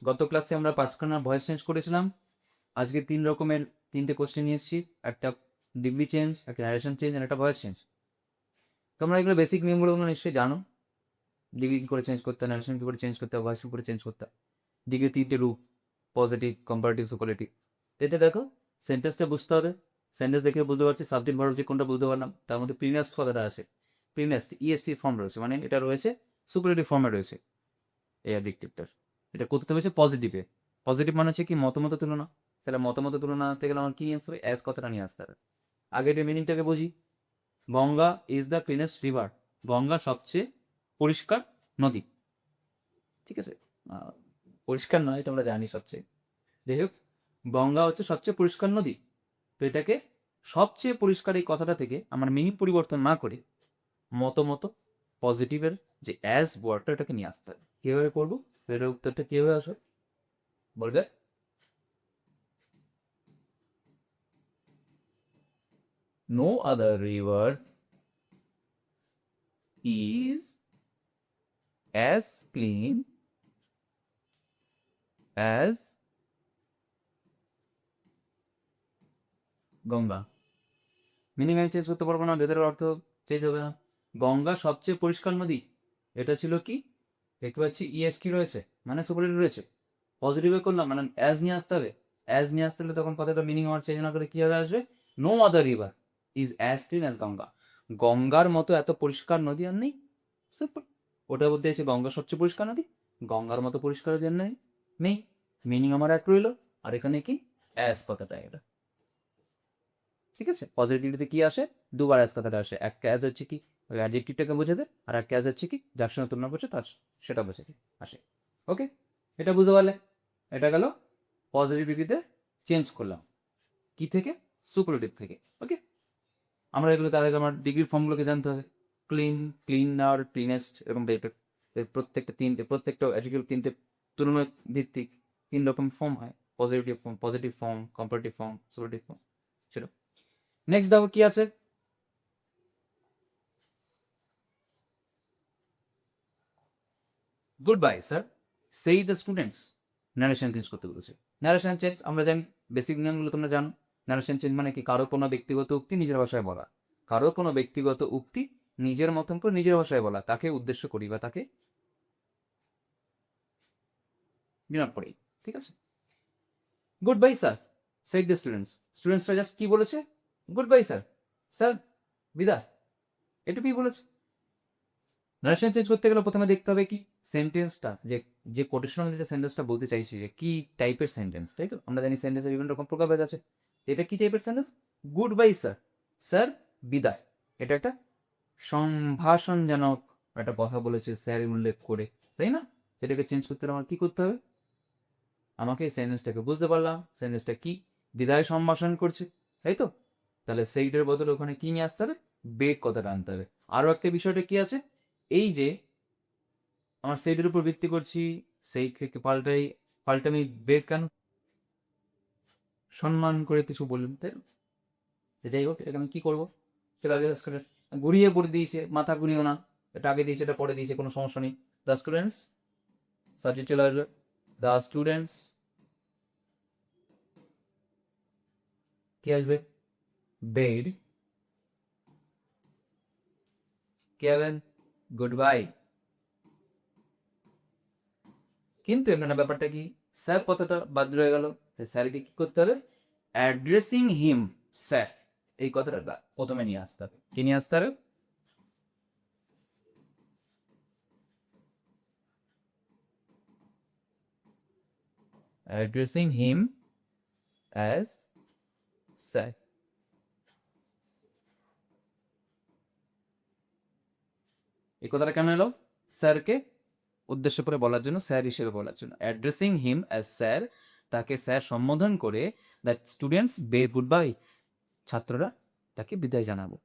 গত ক্লাসে আমরা পাঁচখানা ভয়েস চেঞ্জ করেছিলাম। আজকে 3 রকমের 3টে কোশ্চেন নিয়ে এসেছি। একটা ডিগ্রি চেঞ্জ, একটা ন্যারেশন চেঞ্জ আর একটা ভয়েস চেঞ্জ। তোমরা এগুলো বেসিক নিয়মগুলো নিশ্চয়ই জানো। ডিগ্রি কী করে চেঞ্জ করতে হয়, ন্যারেশন কী করে চেঞ্জ করতে হয়, ভয়েস কী করে চেঞ্জ করতে হয়। ডিগ্রি 3টে রূপ: পজিটিভ, কম্পারেটিভ, সুপারলেটিভ। এতে দেখো সেন্টেন্সটা বুঝতে হবে। সেন্টেন্স দেখে বুঝতে পারছি সাবজেক্ট ভার্ব যে কোনটা বুঝতে পারলাম। তার মধ্যে প্রিভিয়াস কথাটা আছে, প্রিভিয়াস ইএসটি ফর্ম রয়েছে, মানে এটা রয়েছে সুপারলেটিভ ফর্মে রয়েছে এই অ্যাডজেক্টিভটার। এটা করতে হয়েছে পজিটিভে। পজিটিভ মানে হচ্ছে কি মতামত তুলনা। তাহলে মতামত তুলনা আনতে গেলে আমার কি নিয়ে আসতে হবে? অ্যাজ কথাটা নিয়ে আসতে হবে। আগে এটার মিনিংটাকে বুঝি। Ganga is the cleanest river. Ganga সবচেয়ে পরিষ্কার নদী। ঠিক আছে, পরিষ্কার নয় এটা আমরা জানি সবচেয়ে। যাই হোক, গঙ্গা হচ্ছে সবচেয়ে পরিষ্কার নদী। তো এটাকে সবচেয়ে পরিষ্কার এই কথাটা থেকে আমার মিনিং পরিবর্তন না করে মতামত পজিটিভের যে অ্যাজ ওয়ার্ডটা এটাকে নিয়ে আসতে হবে। কীভাবে করবো? এটার উত্তরটা কীভাবে আসবে বলবে? No other river is as clean as Ganga. Meaning আমি চেঞ্জ করতে পারবো না, ভেতরের অর্থ চেঞ্জ হবে না। গঙ্গা সবচেয়ে পরিষ্কার নদী, এটা ছিল কি? দেখতে পাচ্ছি ইএস কি রয়েছে, মানে সুপারলেটিভ রয়েছে। পজিটিভে করলাম মানে অ্যাজ নিয়ে আসতে হবে। অ্যাজ নিয়ে আসতে হলে তখন কথাটা মিনিং আমার চেঞ্জ না করে কীভাবে আসবে? No other river is as clean as Ganga. গঙ্গার মতো এত পরিষ্কার নদী আর নেই। সিম্পল। ওটা বলতে চাইছে গঙ্গা সবচেয়ে পরিষ্কার নদী, গঙ্গার মতো পরিষ্কার নদী আর নেই। মিনিং আমার এক রইল, আর এখানে কি অ্যাজ কথাটা এটা। ঠিক আছে, পজিটিভিটিতে কি আসে? দুবার অ্যাজ কথাটা আসে। এক অ্যাজ হচ্ছে কি ওই অ্যাডজেক্টিভটাকে বোঝাতে, আর এক অ্যাজ হচ্ছে কি যার সঙ্গে তুলনা করছে তার সেটা বোঝাতে আসে। ওকে, এটা বুঝতে পারলে? এটা গেল পজিটিভিটিতে চেঞ্জ করলাম কি থেকে? সুপারলেটিভ থেকে। ওকে, আমরা এগুলো তার আগে আমার ডিগ্রির ফর্মগুলোকে জানতে হবে। ক্লিন, ক্লিনার, ক্লিনেস্ট এবং প্রত্যেকটা অ্যাডজেক্টিভ 3টে তুলনা ভিত্তিক 3 রকম ফর্ম হয়। Positive form, comparative form, superlative form. সেটা নেক্সট দেখো কি আছে। গুড বাই স্যার সেই দ্য স্টুডেন্টস। ন্যারেশন চেঞ্জ করতে বলেছে। ন্যারেশন চেঞ্জ আমরা জানি, বেসিক নিয়মগুলো তোমরা জানো। ন্যারেশন চেঞ্জ মানে কি? কারো কোনো ব্যক্তিগত উক্তি নিজের ভাষায় বলা। কারো কোনো ব্যক্তিগত উক্তি নিজের মতন করে নিজের ভাষায় বলা, তাকে উদ্দেশ্য করি বা তাকে বিনোদ করি। ঠিক আছে, good bye sir said the students. স্টুডেন্টসরা জাস্ট কি বলেছে? গুড বাই স্যার, স্যার বিদায়, এটুকুই বলেছে। নারেশন চেঞ্জ করতে গেলে প্রথমে দেখতে হবে কি সেন্টেন্সটা, যে যে কোটেশনাল যে সেন্টেন্সটা বলতে চাইছি যে কি টাইপের সেন্টেন্স, তাই তো? আমরা জানি সেন্টেন্সের বিভিন্ন রকম প্রকারভেদ আছে। এটা কি টাইপের sentence? Good bye sir, sir বিদায়। এটা একটা সম্ভাষণজনক একটা কথা বলেছে স্যার উল্লেখ করে, তাই না? সেটাকে চেঞ্জ করতে হলে আমার কি করতে হবে? আমাকে এই সেন্টেন্সটাকে বুঝতে পারলাম সেন্টেন্সটা কি বিদায় সম্ভাষণ করছে, তাই তো? তাহলে সেইটার বদলে ওখানে কি নিয়ে আসতে হবে? বেগ কথাটা আনতে হবে। আরও একটা বিষয়টা কি আছে, এই যে আমার সেইটের উপর ভিত্তি করছি, সেই পাল্টে আমি বেগ কেন সম্মান করে কিছু বললাম, তাই না? তো যাই হোক, এটাকে আমি কি করবো? চলে আগে ঘুরিয়ে পড়ে দিয়েছে, মাথা ঘুরিও না। এটা আগে দিয়েছে, এটা পরে দিয়েছে, কোনো সমস্যা নেই। দ্য স্টুডেন্টস, সাবজেক্ট চলে আসবে। দ্য স্টুডেন্টস কি আসবে? বেড কে হবেন? Good bye. কিন্তু এখানে ব্যাপারটা কি, স্যার কথাটা বাদ রয়ে গেল। স্যারকে কি করতে হবে? অ্যাড্রেসিং হিম, স্যার, এই কথাটা প্রথমে নিয়ে আসতে হবে। কি নিয়ে আসতে হবে? Addressing him as sir. এই কথাটা কেন এলো? স্যারকে উদ্দেশ্য করে বলার জন্য, স্যার হিসেবে বলার জন্য। অ্যাড্রেসিং হিম অ্যাজ স্যার, তাকে স্যার সম্বোধন করে দ্যাট স্টুডেন্টস বে গুড বাই, ছাত্ররা তাকে বিদায় জানাবো।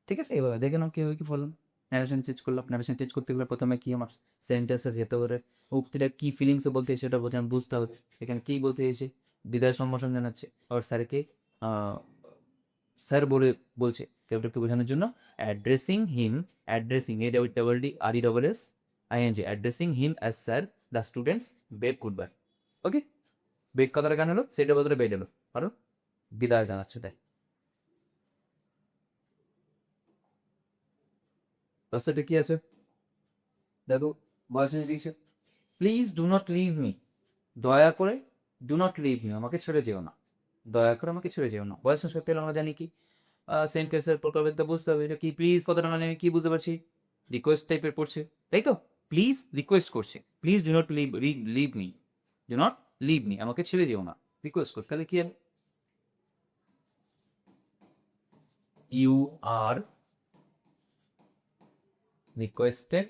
ঠিক আছে, এইভাবে দেখে নাও কীভাবে কি বললাম। ন্যারেশন চেঞ্জ করলাম। ন্যারেশন চেঞ্জ করতে গেলে প্রথমে কি আমার সেন্টেন্সের ভেতরে উক্তিটা কি ফিলিংসে বলতে সেটা বোঝান বুঝতে হবে। এখানে কী বলতে এসে বিদায় সম্ভাষণ জানাচ্ছে, আর স্যারকে স্যার বলে বলছে ক্যারেক্টারকে বোঝানোর জন্য। অ্যাড্রেসিং হিম, অ্যাড্রেসিং এটা double D R E double S ING, addressing him as sir the students bade good bye. Okay, beg কথাটা কেন হলো, সেটার বদলে বেড এলো, আরো বিদায় জানাচ্ছে তাই। রাস্তাটা কি আছে দেখো, বয়স দিয়েছে, please do not leave me, দয়া করে ডু নট লিভ মি, আমাকে ছেড়ে যেও না, দয়া করে আমাকে ছেড়ে যেও না। বয়স সত্যি আমরা জানি কি সেন্টেন্সের প্রকারভেদটা বুঝতে হবে, এটা কি প্লিজ কথাটা মানে আমি কি বুঝতে পারছি, রিকোয়েস্ট টাইপের পড়ছে, তাই তো, প্লিজ রিকোয়েস্ট করছে, please do not leave leave me, do not leave me, আমাকে ছেড়ে যেও না, রিকোয়েস্ট কর, তাহলে কি হবে, you are requested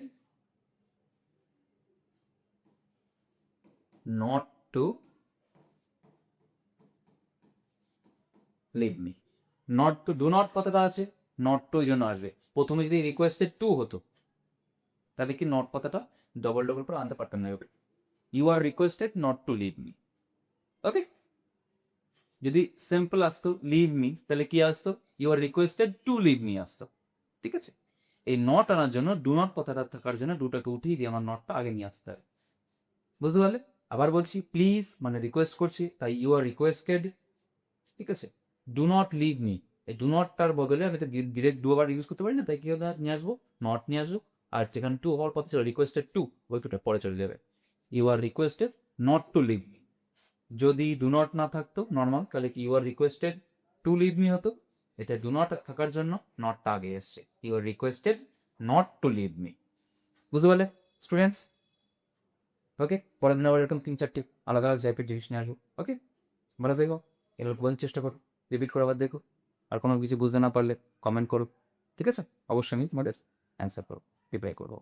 not to leave me, not to, do not কথাটা আছে, নট টু ওই জন্য আসবে, প্রথমে যদি রিকোয়েস্টেড টু হতো তাহলে কি নট কথাটা ডবল ডবল করে আনতে পারতাম না, you are requested not to leave me. Okay, যদি সিম্পল আসতো লিভ মি তাহলে কি আসতো, you are requested to leave me আসতো, ঠিক আছে। এই নট আনার জন্য ডু নট কথাটা থাকার জন্য দুটাকে উঠিয়ে দিয়ে আমার নটটা আগে নিয়ে আসতে হবে, বুঝতে পারলে। আবার বলছি, প্লিজ মানে রিকোয়েস্ট করছি, তাই ইউ আর রিকোয়েস্টেড, ঠিক আছে। ডু নট লিভ মি, এই ডু নটটার বদলে আমি তো ডিরেক্ট ডু আবার ইউজ করতে পারি না, তাই কি হবে, নিয়ে আসবো নট নিয়ে আসবো, আর যেখানে টু হওয়ার কথা ছিল রিকোয়েস্টেড টু, ওই টুটা পরে চলে যাবে, you are requested not to leave me. যদি ডু নট না থাকতো নর্মাল, তাহলে কি you are requested to leave me হতো, এটা ডু নট থাকার জন্য নটটা আগে এসছে, you are requested not to leave me, বুঝতে পারলে স্টুডেন্টস। ওকে, পরের দিন আবার এরকম 3-4টি আলাদা আলাদা টাইপের জিনিস নিয়ে আসবো। ওকে, ভালো থেকো, এগুলো বোঝার চেষ্টা করো, রিপিট করে আবার দেখো, আর কোনো কিছু বুঝতে না পারলে কমেন্ট করো, ঠিক আছে, অবশ্যই আমি তোমাদের অ্যান্সার করবো, রিপ্লাই করবো।